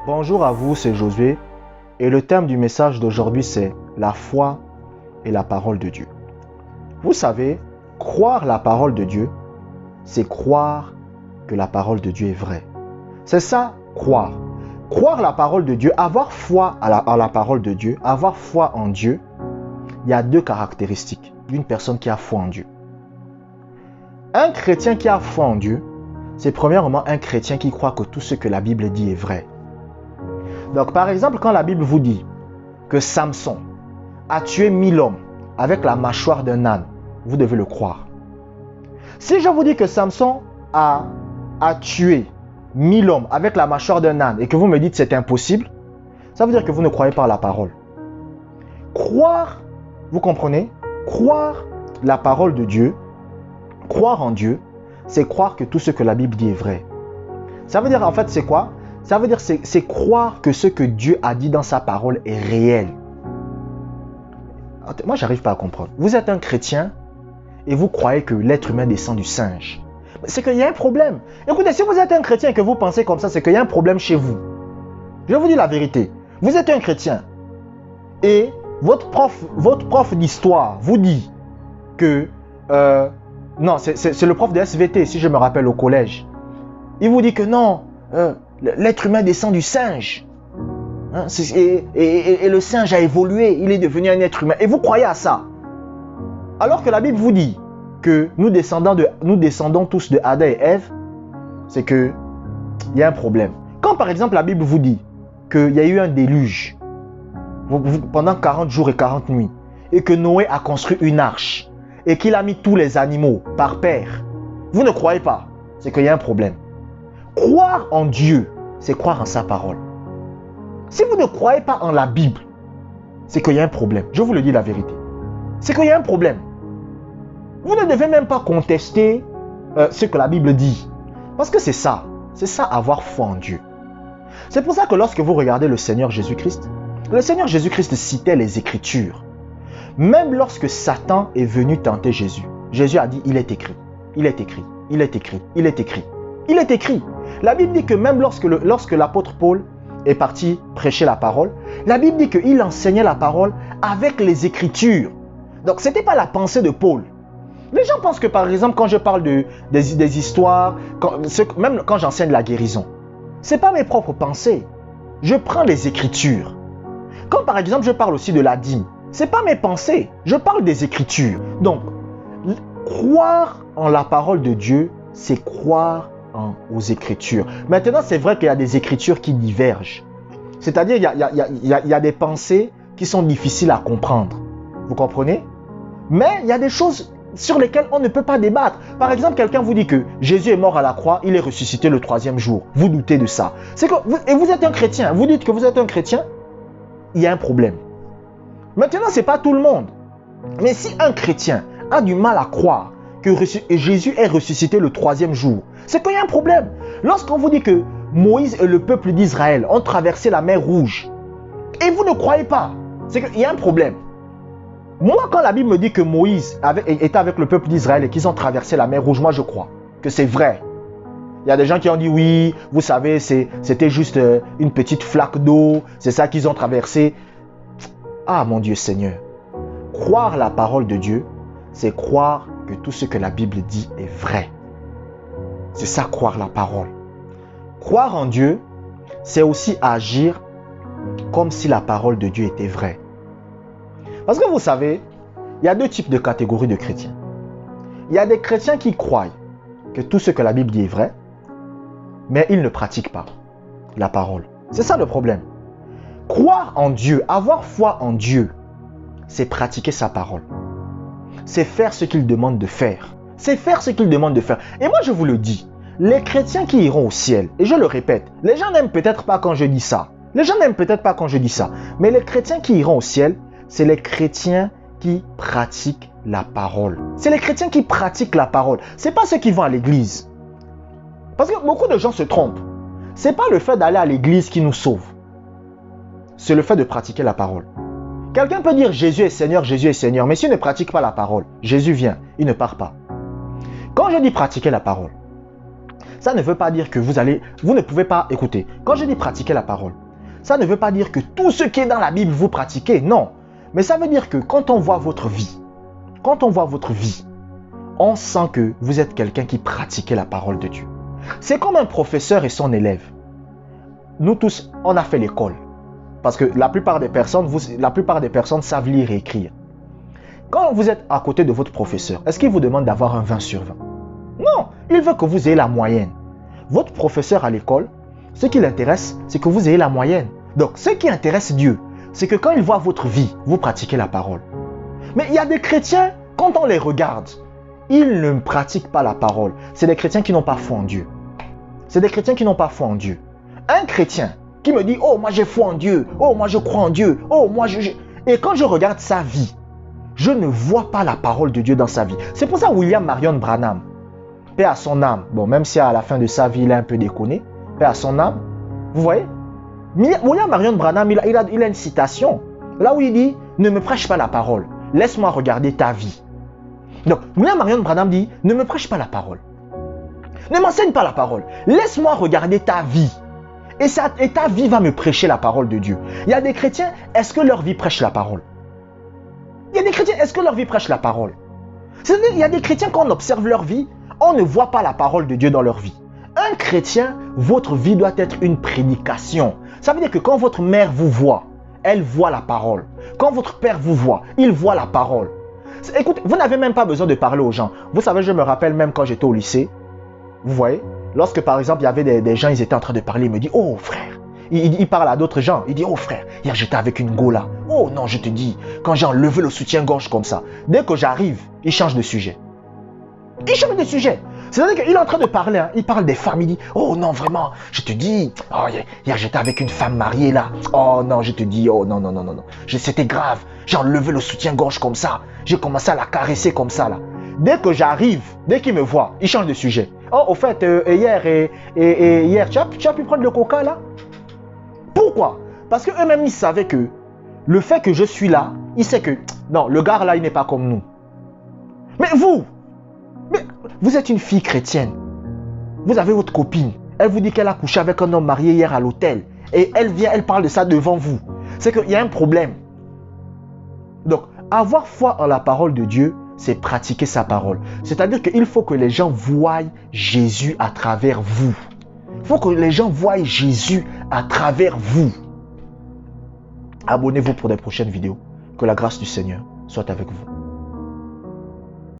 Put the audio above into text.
Bonjour à vous, c'est Josué et le thème du message d'aujourd'hui c'est la foi et la parole de Dieu. Vous savez, croire la parole de Dieu, c'est croire que la parole de Dieu est vraie. C'est ça, croire. Croire la parole de Dieu, avoir foi à la parole de Dieu, avoir foi en Dieu, il y a deux caractéristiques d'une personne qui a foi en Dieu. Un chrétien qui a foi en Dieu, c'est premièrement un chrétien qui croit que tout ce que la Bible dit est vrai. Donc par exemple, quand la Bible vous dit que Samson a tué 1000 hommes avec la mâchoire d'un âne, vous devez le croire. Si je vous dis que Samson a tué 1000 hommes avec la mâchoire d'un âne et que vous me dites c'est impossible, ça veut dire que vous ne croyez pas à la parole. Croire, vous comprenez? Croire la parole de Dieu, croire en Dieu, c'est croire que tout ce que la Bible dit est vrai. Ça veut dire en fait c'est quoi? Ça veut dire c'est croire que ce que Dieu a dit dans sa parole est réel. Moi, j'arrive pas à comprendre. Vous êtes un chrétien et vous croyez que l'être humain descend du singe. C'est qu'il y a un problème. Écoutez, si vous êtes un chrétien et que vous pensez comme ça, c'est qu'il y a un problème chez vous. Je vous dis la vérité. Vous êtes un chrétien et votre prof d'histoire vous dit que... non, c'est le prof de SVT, si je me rappelle au collège. Il vous dit que non, l'être humain descend du singe. Hein, et le singe a évolué, il est devenu un être humain. Et vous croyez à ça. Alors que la Bible vous dit que nous descendons tous de Adam et Ève, c'est qu'il y a un problème. Quand par exemple la Bible vous dit qu'il y a eu un déluge pendant 40 jours et 40 nuits, et que Noé a construit une arche, et qu'il a mis tous les animaux par paire, vous ne croyez pas, c'est qu'il y a un problème. Croire en Dieu, c'est croire en sa parole. Si vous ne croyez pas en la Bible, c'est qu'il y a un problème. Je vous le dis la vérité. C'est qu'il y a un problème. Vous ne devez même pas contester ce que la Bible dit. Parce que c'est ça avoir foi en Dieu. C'est pour ça que lorsque vous regardez le Seigneur Jésus-Christ citait les Écritures. Même lorsque Satan est venu tenter Jésus, Jésus a dit, il est écrit, il est écrit, il est écrit, il est écrit, il est écrit. La Bible dit que même lorsque l'apôtre Paul est parti prêcher la parole, la Bible dit qu'il enseignait la parole avec les Écritures. Donc ce n'était pas la pensée de Paul. Les gens pensent que par exemple quand je parle des histoires, même quand j'enseigne la guérison, ce n'est pas mes propres pensées. Je prends les Écritures. Quand par exemple je parle aussi de la dîme, ce n'est pas mes pensées, je parle des Écritures. Donc, croire en la parole de Dieu, c'est croire aux Écritures. Maintenant, c'est vrai qu'il y a des Écritures qui divergent. C'est-à-dire, il y a des pensées qui sont difficiles à comprendre. Vous comprenez? Mais il y a des choses sur lesquelles on ne peut pas débattre. Par exemple, quelqu'un vous dit que Jésus est mort à la croix, il est ressuscité le 3e jour. Vous doutez de ça. Et vous êtes un chrétien. Vous dites que vous êtes un chrétien, il y a un problème. Maintenant, ce n'est pas tout le monde. Mais si un chrétien a du mal à croire que Jésus est ressuscité le 3e jour, c'est qu'il y a un problème. Lorsqu'on vous dit que Moïse et le peuple d'Israël ont traversé la mer Rouge, et vous ne croyez pas, c'est qu'il y a un problème. Moi, quand la Bible me dit que Moïse était avec le peuple d'Israël et qu'ils ont traversé la mer Rouge, moi je crois que c'est vrai. Il y a des gens qui ont dit oui, vous savez, c'était juste une petite flaque d'eau, c'est ça qu'ils ont traversé. Ah mon Dieu Seigneur, croire la parole de Dieu, c'est croire que tout ce que la Bible dit est vrai. C'est ça, croire la parole. Croire en Dieu, c'est aussi agir comme si la parole de Dieu était vraie. Parce que vous savez, il y a deux types de catégories de chrétiens. Il y a des chrétiens qui croient que tout ce que la Bible dit est vrai, mais ils ne pratiquent pas la parole. C'est ça le problème. Croire en Dieu, avoir foi en Dieu, c'est pratiquer sa parole. C'est faire ce qu'il demande de faire. C'est faire ce qu'il demande de faire. Et moi, je vous le dis, les chrétiens qui iront au ciel, et je le répète, les gens n'aiment peut-être pas quand je dis ça. Les gens n'aiment peut-être pas quand je dis ça. Mais les chrétiens qui iront au ciel, c'est les chrétiens qui pratiquent la parole. C'est les chrétiens qui pratiquent la parole. Ce n'est pas ceux qui vont à l'église. Parce que beaucoup de gens se trompent. Ce n'est pas le fait d'aller à l'église qui nous sauve. C'est le fait de pratiquer la parole. Quelqu'un peut dire Jésus est Seigneur, mais s'il ne pratique pas la parole, Jésus vient, il ne part pas. Quand je dis pratiquer la parole, ça ne veut pas dire que vous ne pouvez pas, écoutez, quand je dis pratiquer la parole, ça ne veut pas dire que tout ce qui est dans la Bible, vous pratiquez, non. Mais ça veut dire que quand on voit votre vie, on sent que vous êtes quelqu'un qui pratique la parole de Dieu. C'est comme un professeur et son élève. Nous tous, on a fait l'école. Parce que la plupart des personnes savent lire et écrire. Quand vous êtes à côté de votre professeur, est-ce qu'il vous demande d'avoir un 20 sur 20? Non, il veut que vous ayez la moyenne. Votre professeur à l'école, ce qui l'intéresse, c'est que vous ayez la moyenne. Donc, ce qui intéresse Dieu, c'est que quand il voit votre vie, vous pratiquez la parole. Mais il y a des chrétiens, quand on les regarde, ils ne pratiquent pas la parole. C'est des chrétiens qui n'ont pas foi en Dieu. C'est des chrétiens qui n'ont pas foi en Dieu. Un chrétien qui me dit « Oh, moi j'ai foi en Dieu. Oh, moi je crois en Dieu. Oh, moi je... » Et quand je regarde sa vie, je ne vois pas la parole de Dieu dans sa vie. C'est pour ça William Marion Branham, paix à son âme, bon, même si à la fin de sa vie, il a un peu déconné, paix à son âme, vous voyez, William Marion Branham, il a une citation, là où il dit « Ne me prêche pas la parole, laisse-moi regarder ta vie. » Donc, William Marion Branham dit « Ne me prêche pas la parole, ne m'enseigne pas la parole, laisse-moi regarder ta vie. » Et ta vie va me prêcher la parole de Dieu. Il y a des chrétiens, est-ce que leur vie prêche la parole? Il y a des chrétiens, est-ce que leur vie prêche la parole? C'est-à-dire, il y a des chrétiens, quand on observe leur vie, on ne voit pas la parole de Dieu dans leur vie. Un chrétien, votre vie doit être une prédication. Ça veut dire que quand votre mère vous voit, elle voit la parole. Quand votre père vous voit, il voit la parole. Écoutez, vous n'avez même pas besoin de parler aux gens. Vous savez, je me rappelle même quand j'étais au lycée, vous voyez, lorsque par exemple, il y avait des gens, ils étaient en train de parler, ils me disent « Oh frère !» Il parle à d'autres gens, il dit « Oh frère, hier j'étais avec une gola. » Oh non, je te dis, quand j'ai enlevé le soutien-gorge comme ça, dès que j'arrive, il change de sujet. Il change de sujet. C'est-à-dire qu'il est en train de parler, hein, il parle des femmes, il dit « Oh non, vraiment, je te dis, oh, hier j'étais avec une femme mariée là. Oh non, je te dis, oh non, non, non, non, non. C'était grave, j'ai enlevé le soutien-gorge comme ça. J'ai commencé à la caresser comme ça là. » Dès que j'arrive, dès qu'il me voit, il change de sujet. Oh, au fait, hier, tu as pu prendre le coca là? Pourquoi? Parce qu'eux-mêmes, ils savaient que le fait que je suis là, ils savent que non, le gars là, il n'est pas comme nous. Mais vous êtes une fille chrétienne. Vous avez votre copine. Elle vous dit qu'elle a couché avec un homme marié hier à l'hôtel. Et elle vient, elle parle de ça devant vous. C'est qu'il y a un problème. Donc, avoir foi en la parole de Dieu, c'est pratiquer sa parole. C'est-à-dire qu'il faut que les gens voient Jésus à travers vous. Il faut que les gens voient Jésus à travers vous. Abonnez-vous pour des prochaines vidéos. Que la grâce du Seigneur soit avec vous.